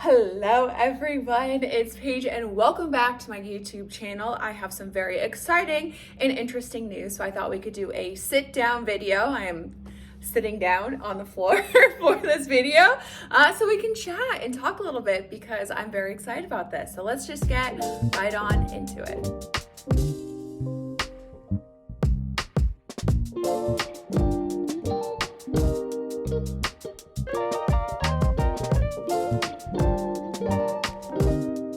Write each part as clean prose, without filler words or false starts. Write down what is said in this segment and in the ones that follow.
Hello everyone, it's Paige and welcome back to my YouTube channel. I have some very exciting and interesting news, so I thought we could do a sit down video. I am sitting down on the floor for this video so we can chat and talk a little bit because I'm very excited about this. So let's just get right on into it.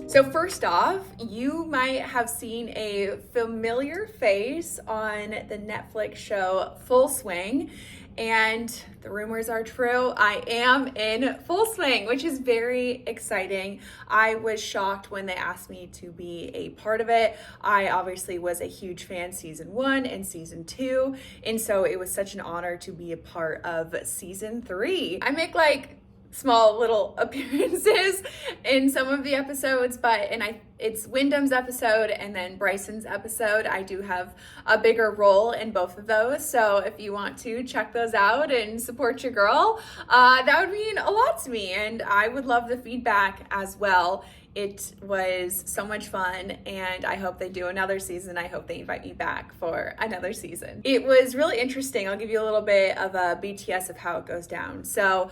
So first off, you might have seen a familiar face on the Netflix show Full Swing, and the rumors are true. I am in Full Swing, which is very exciting. I was shocked when they asked me to be a part of it. I obviously was a huge fan season 1 and season 2, and so it was such an honor to be a part of season 3. I make like small little appearances in some of the episodes, it's Wyndham's episode and then Bryson's episode. I do have a bigger role in both of those, so if you want to check those out and support your girl, that would mean a lot to me, and I would love the feedback as well. It was so much fun, and I hope they do another season. I hope they invite me back for another season. It was really interesting. I'll give you a little bit of a BTS of how it goes down. So,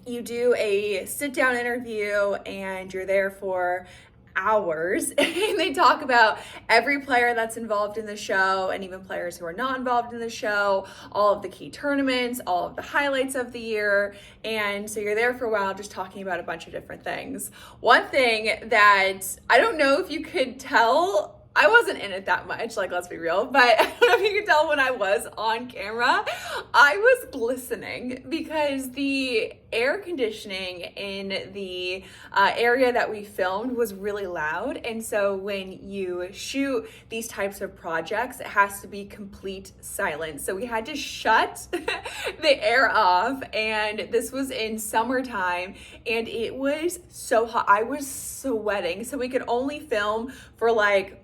you do a sit-down interview and you're there for hours and they talk about every player that's involved in the show and even players who are not involved in the show, all of the key tournaments, all of the highlights of the year. And so you're there for a while just talking about a bunch of different things. One thing that I don't know if you could tell, I wasn't in it that much, like, let's be real, but I don't know if you could tell when I was on camera, I was glistening because the air conditioning in the area that we filmed was really loud. And so when you shoot these types of projects, it has to be complete silence. So we had to shut the air off, and this was in summertime, and it was so hot. I was sweating. So we could only film for like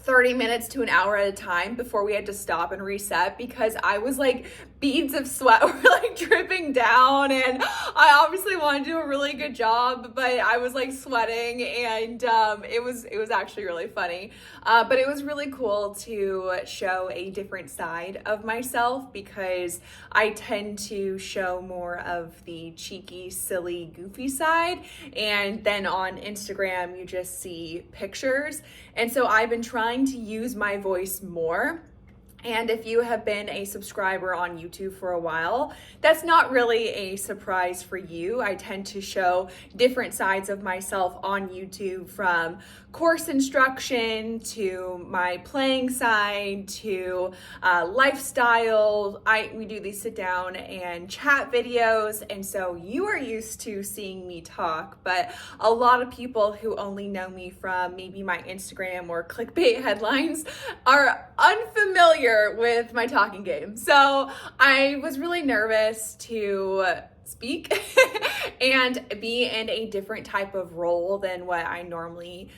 30 minutes to an hour at a time before we had to stop and reset because I was like, beads of sweat were like dripping down, and I obviously wanted to do a really good job, but I was like sweating, and it was actually really funny. But it was really cool to show a different side of myself because I tend to show more of the cheeky, silly, goofy side, and then on Instagram you just see pictures. And so I've been trying to use my voice more. And if you have been a subscriber on YouTube for a while, that's not really a surprise for you. I tend to show different sides of myself on YouTube, from course instruction to my playing side to lifestyle. We do these sit down and chat videos, and so you are used to seeing me talk, but a lot of people who only know me from maybe my Instagram or clickbait headlines are unfamiliar with my talking game. So I was really nervous to speak and be in a different type of role than what I normally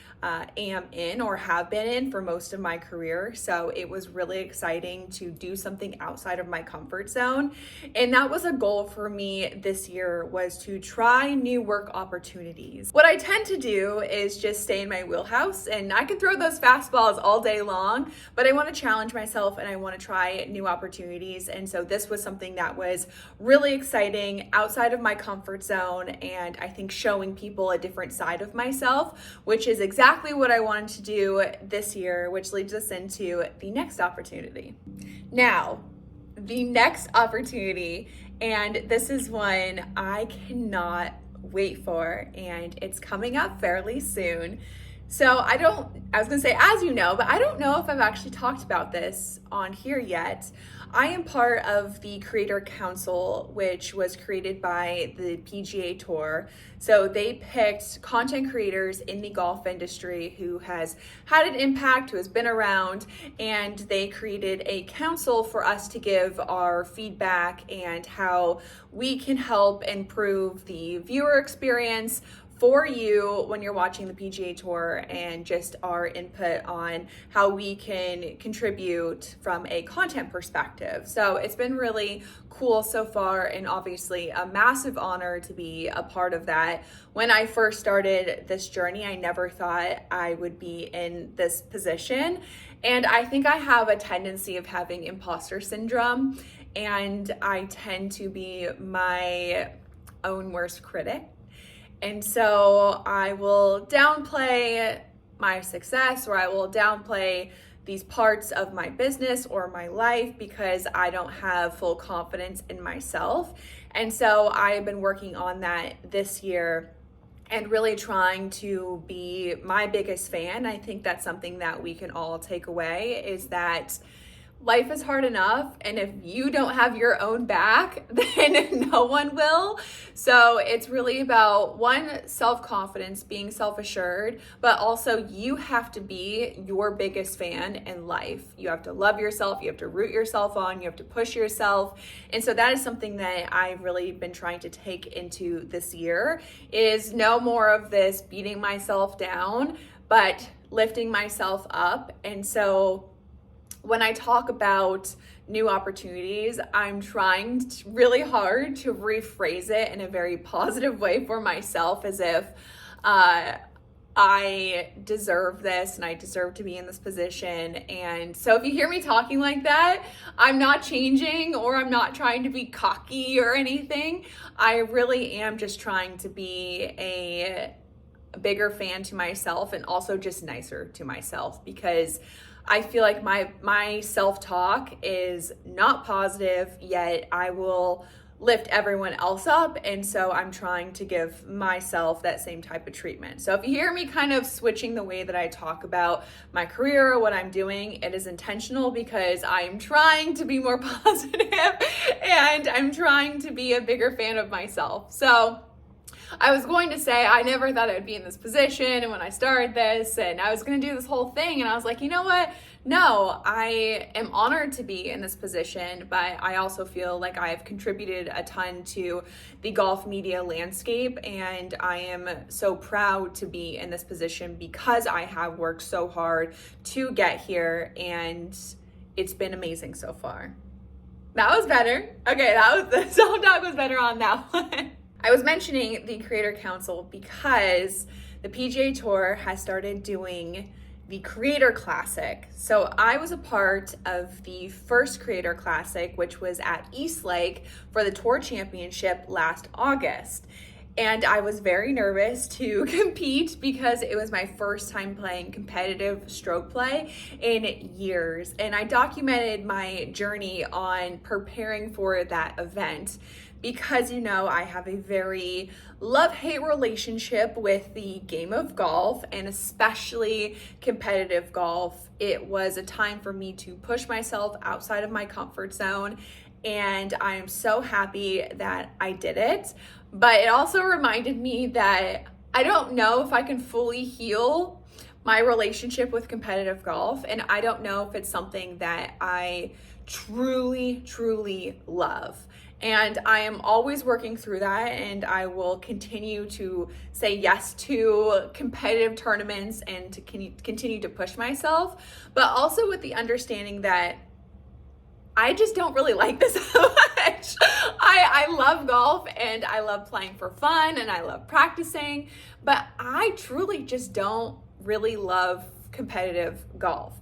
am in or have been in for most of my career. So it was really exciting to do something outside of my comfort zone. And that was a goal for me this year, was to try new work opportunities. What I tend to do is just stay in my wheelhouse, and I can throw those fastballs all day long, but I want to challenge myself and I want to try new opportunities. And so this was something that was really exciting outside of my comfort zone, and I think showing people a different side of myself, which is exactly what I wanted to do this year, which leads us into the next opportunity. Now, the next opportunity, and this is one I cannot wait for, and it's coming up fairly soon. So I was gonna say, as you know, but I don't know if I've actually talked about this on here yet. I am part of the Creator Council, which was created by the PGA Tour. So they picked content creators in the golf industry who has had an impact, who has been around, and they created a council for us to give our feedback and how we can help improve the viewer experience for you when you're watching the PGA Tour, and just our input on how we can contribute from a content perspective. So it's been really cool so far, and obviously a massive honor to be a part of that. When I first started this journey, I never thought I would be in this position. And I think I have a tendency of having imposter syndrome, and I tend to be my own worst critic. And so I will downplay my success, or I will downplay these parts of my business or my life because I don't have full confidence in myself. And so I've been working on that this year and really trying to be my biggest fan. I think that's something that we can all take away, is that life is hard enough, and if you don't have your own back, then no one will. So it's really about, one, self-confidence, being self-assured, but also you have to be your biggest fan in life. You have to love yourself, you have to root yourself on, you have to push yourself. And so that is something that I've really been trying to take into this year, is no more of this beating myself down, but lifting myself up. And so when I talk about new opportunities, I'm trying really hard to rephrase it in a very positive way for myself, as if I deserve this and I deserve to be in this position. And so if you hear me talking like that, I'm not changing, or I'm not trying to be cocky or anything. I really am just trying to be a bigger fan to myself, and also just nicer to myself, because I feel like my self-talk is not positive, yet I will lift everyone else up. And so I'm trying to give myself that same type of treatment. So if you hear me kind of switching the way that I talk about my career or what I'm doing, it is intentional, because I'm trying to be more positive and I'm trying to be a bigger fan of myself. So I was going to say, I never thought I would be in this position, and when I started this, and I was going to do this whole thing, and I was like, you know what? No, I am honored to be in this position, but I also feel like I have contributed a ton to the golf media landscape, and I am so proud to be in this position because I have worked so hard to get here, and it's been amazing so far. That was better. Okay, the self-talk was better on that one. I was mentioning the Creator Council because the PGA Tour has started doing the Creator Classic. So I was a part of the first Creator Classic, which was at Eastlake for the Tour Championship last August. And I was very nervous to compete because it was my first time playing competitive stroke play in years. And I documented my journey on preparing for that event, because, you know, I have a very love-hate relationship with the game of golf, and especially competitive golf. It was a time for me to push myself outside of my comfort zone, and I am so happy that I did it. But it also reminded me that I don't know if I can fully heal my relationship with competitive golf, and I don't know if it's something that I truly love. And I am always working through that, and I will continue to say yes to competitive tournaments and to continue to push myself, but also with the understanding that I just don't really like this so much. I love golf, and I love playing for fun, and I love practicing, but I truly just don't really love competitive golf.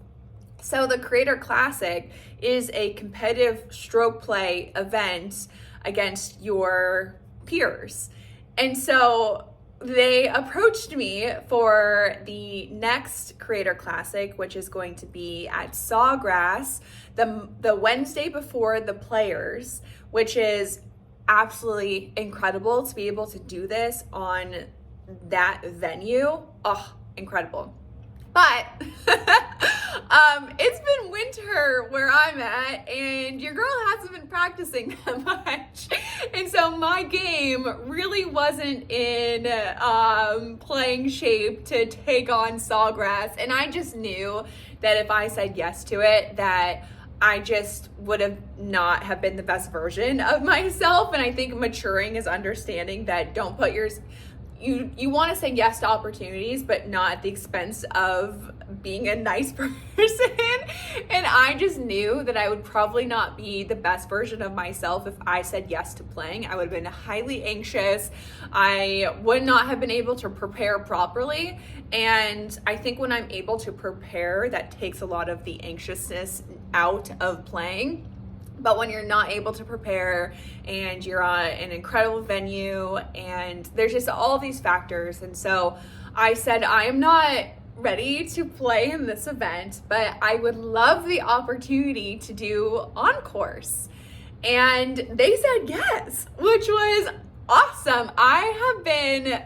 So the Creator Classic is a competitive stroke play event against your peers. And so they approached me for the next Creator Classic, which is going to be at Sawgrass the Wednesday before the Players, which is absolutely incredible to be able to do this on that venue. Oh, incredible. But it's been winter where I'm at, and your girl hasn't been practicing that much. And so my game really wasn't in playing shape to take on Sawgrass. And I just knew that if I said yes to it, that I just would have not have been the best version of myself. And I think maturing is understanding that don't put you want to say yes to opportunities, but not at the expense of being a nice person. And I just knew that I would probably not be the best version of myself if I said yes to playing. I would have been highly anxious. I would not have been able to prepare properly. And I think when I'm able to prepare, that takes a lot of the anxiousness out of playing. But when you're not able to prepare and you're at an incredible venue and there's just all these factors. And so I said, I am not ready to play in this event, but I would love the opportunity to do on course. And they said yes, which was awesome. I have been,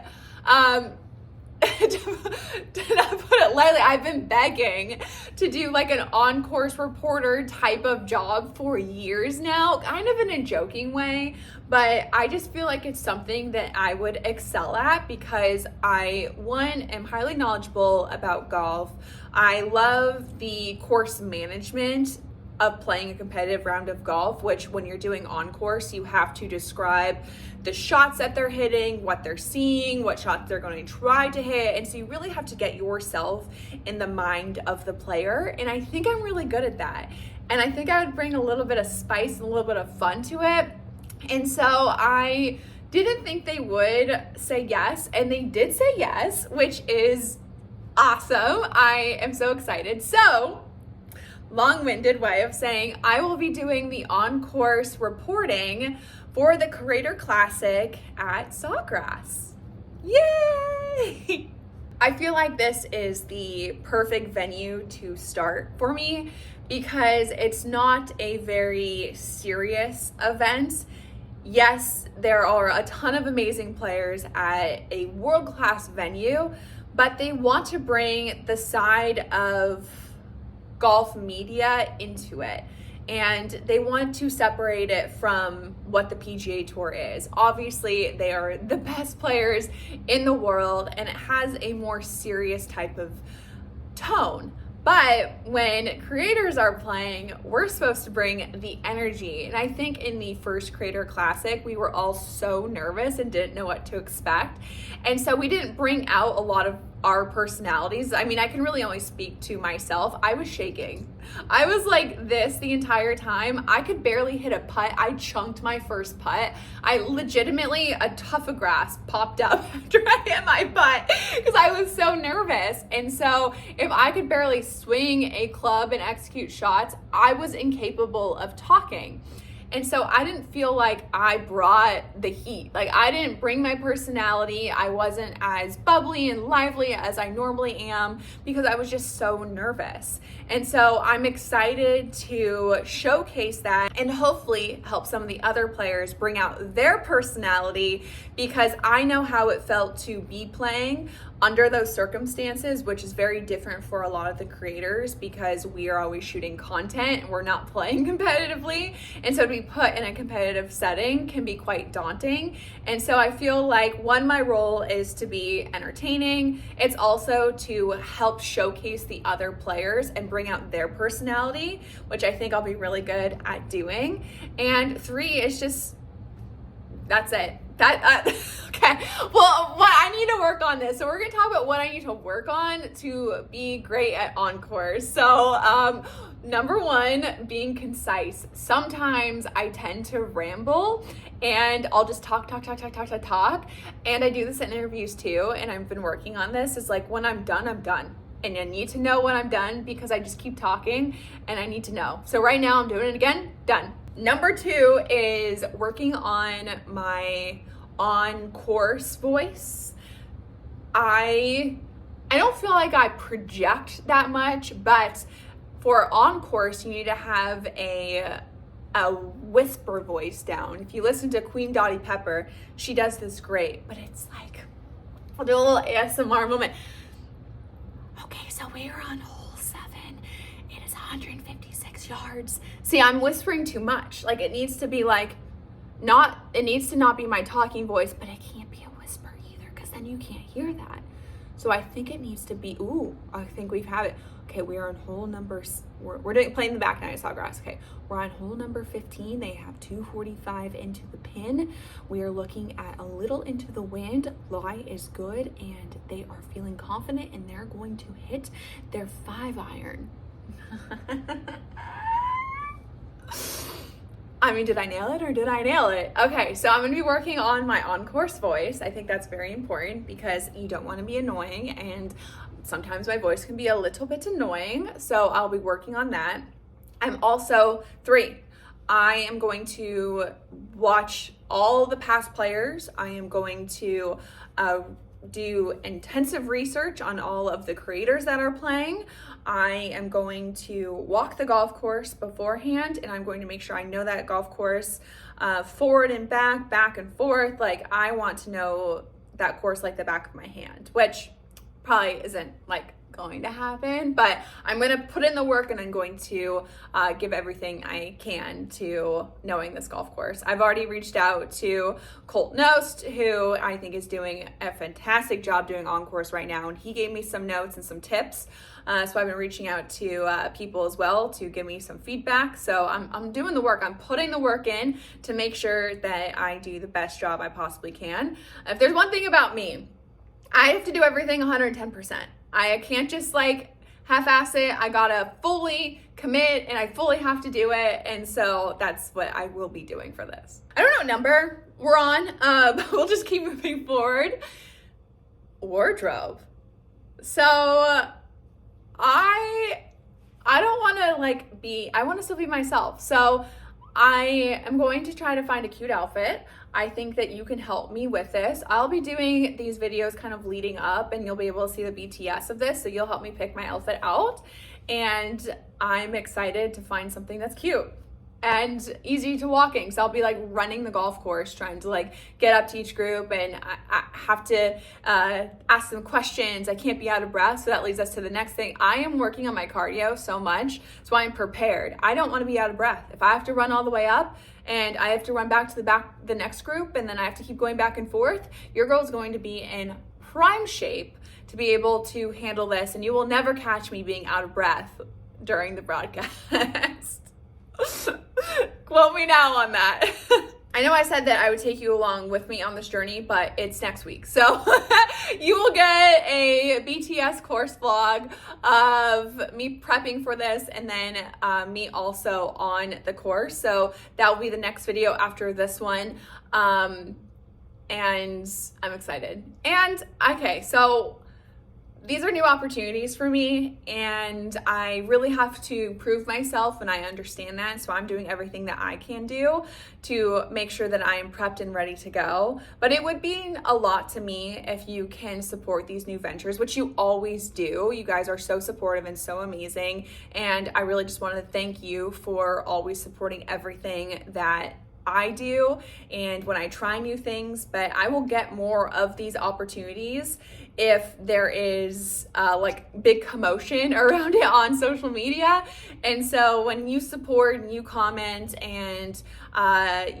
to not put it lightly, I've been begging to do like an on-course reporter type of job for years now, kind of in a joking way, but I just feel like it's something that I would excel at because I, one, am highly knowledgeable about golf. I love the course management of playing a competitive round of golf, which when you're doing on course, you have to describe the shots that they're hitting, what they're seeing, what shots they're going to try to hit. And so you really have to get yourself in the mind of the player. And I think I'm really good at that. And I think I would bring a little bit of spice and a little bit of fun to it. And so I didn't think they would say yes, and they did say yes, which is awesome. I am so excited. So long-winded way of saying I will be doing the on-course reporting for the Creator Classic at Sawgrass. Yay! I feel like this is the perfect venue to start for me because it's not a very serious event. Yes, there are a ton of amazing players at a world-class venue, but they want to bring the side of golf media into it, and they want to separate it from what the PGA Tour is. Obviously, they are the best players in the world, and it has a more serious type of tone. But when creators are playing, we're supposed to bring the energy. And I think in the first Creator Classic, we were all so nervous and didn't know what to expect. And so we didn't bring out a lot of our personalities. I mean, I can really only speak to myself. I was shaking. I was like this the entire time. I could barely hit a putt. I chunked my first putt. I legitimately, a tuft of grass popped up after I hit my putt because I was so nervous. And so if I could barely swing a club and execute shots, I was incapable of talking. And so I didn't feel like I brought the heat. Like I didn't bring my personality. I wasn't as bubbly and lively as I normally am because I was just so nervous. And so I'm excited to showcase that and hopefully help some of the other players bring out their personality because I know how it felt to be playing under those circumstances, which is very different for a lot of the creators because we are always shooting content and we're not playing competitively. And so to be put in a competitive setting can be quite daunting. And so I feel like one, my role is to be entertaining. It's also to help showcase the other players and bring out their personality, which I think I'll be really good at doing. And three is just, that's it. Okay, well, what I need to work on this. So we're gonna talk about what I need to work on to be great at on-course. So number one, being concise. Sometimes I tend to ramble and I'll just talk. And I do this in interviews too, and I've been working on this. It's like when I'm done, I'm done. And I need to know when I'm done because I just keep talking and I need to know. So right now I'm doing it again, done. Number two is working on my on-course voice. I don't feel like I project that much, but for on-course, you need to have a whisper voice down. If you listen to Queen Dottie Pepper, she does this great, but it's like, I'll do a little ASMR moment. Okay, so we are on hole 7. It is 156 yards. See, I'm whispering too much. Like it needs to be like, it needs to not be my talking voice, but it can't be a whisper either because then you can't hear that. So I think it needs to be, ooh, I think we've had it. Okay, we are on hole number, we're playing the back nine of Sawgrass. Okay, we're on hole number 15. They have 245 into the pin. We are looking at a little into the wind. Lie is good, and they are feeling confident, and they're going to hit their 5-iron. I mean, did I nail it or did I nail it? Okay, so I'm gonna be working on my on-course voice. I think that's very important because you don't wanna be annoying, and sometimes my voice can be a little bit annoying, so I'll be working on that. I'm also, 3, I am going to watch all the past players. I am going to do intensive research on all of the creators that are playing. I am going to walk the golf course beforehand, and I'm going to make sure I know that golf course forward and back and forth. Like, I want to know that course like the back of my hand, which probably isn't like going to happen, but I'm going to put in the work, and I'm going to give everything I can to knowing this golf course. I've already reached out to Colt Nost, who I think is doing a fantastic job doing on-course right now, and he gave me some notes and some tips. So I've been reaching out to people as well to give me some feedback. So I'm doing the work. I'm putting the work in to make sure that I do the best job I possibly can. If there's one thing about me, I have to do everything 110%. I can't just like half-ass it. I gotta fully commit, and I fully have to do it. And so that's what I will be doing for this. I don't know what number we're on, but we'll just keep moving forward. Wardrobe. So I don't want to like I want to still be myself. So I am going to try to find a cute outfit. I think that you can help me with this. I'll be doing these videos kind of leading up, and you'll be able to see the BTS of this. So you'll help me pick my outfit out. And I'm excited to find something that's cute and easy to walking. So I'll be like running the golf course, trying to like get up to each group, and I have to ask them questions. I can't be out of breath. So that leads us to the next thing. I am working on my cardio so much, so I'm prepared. I don't want to be out of breath. If I have to run all the way up and I have to run back to the next group, and then I have to keep going back and forth, your girl's going to be in prime shape to be able to handle this, and you will never catch me being out of breath during the broadcast. Quote me now on that. I know I said that I would take you along with me on this journey, but it's next week. So you will get a BTS course vlog of me prepping for this, and then me also on the course. So that will be the next video after this one. And I'm excited. And okay, so these are new opportunities for me, and I really have to prove myself, and I understand that. So I'm doing everything that I can do to make sure that I am prepped and ready to go. But it would mean a lot to me if you can support these new ventures, which you always do. You guys are so supportive and so amazing. And I really just wanted to thank you for always supporting everything that I do and when I try new things. But I will get more of these opportunities if there is like big commotion around it on social media. And so when you support and you comment and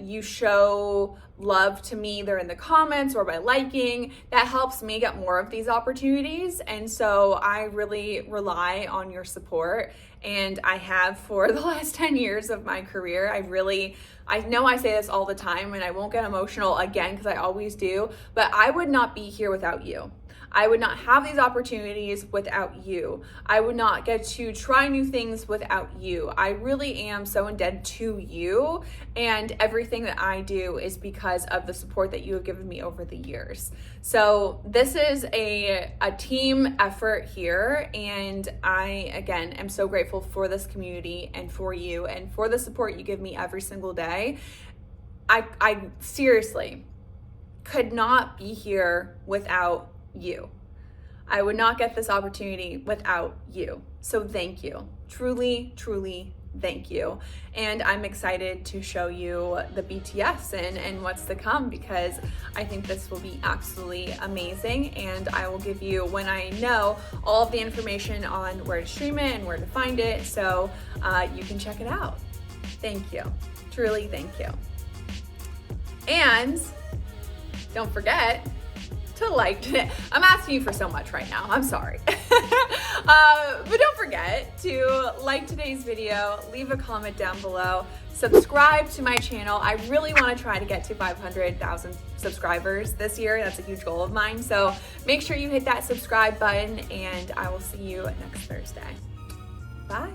you show love to me either in the comments or by liking, that helps me get more of these opportunities. And so I really rely on your support, and I have for the last 10 years of my career. I know I say this all the time, and I won't get emotional again because I always do, but I would not be here without you. I would not have these opportunities without you. I would not get to try new things without you. I really am so indebted to you, and everything that I do is because of the support that you have given me over the years. So this is a team effort here, and I, again, am so grateful for this community and for you and for the support you give me every single day. I seriously could not be here without you. I would not get this opportunity without you. So thank you. Truly, truly thank you. And I'm excited to show you the BTS and what's to come, because I think this will be absolutely amazing. And I will give you, when I know, all of the information on where to stream it and where to find it, so you can check it out. Thank you. Truly thank you. And don't forget, to like it. I'm asking you for so much right now. I'm sorry. But don't forget to like today's video, leave a comment down below, subscribe to my channel. I really want to try to get to 500,000 subscribers this year. That's a huge goal of mine. So make sure you hit that subscribe button, and I will see you next Thursday. Bye.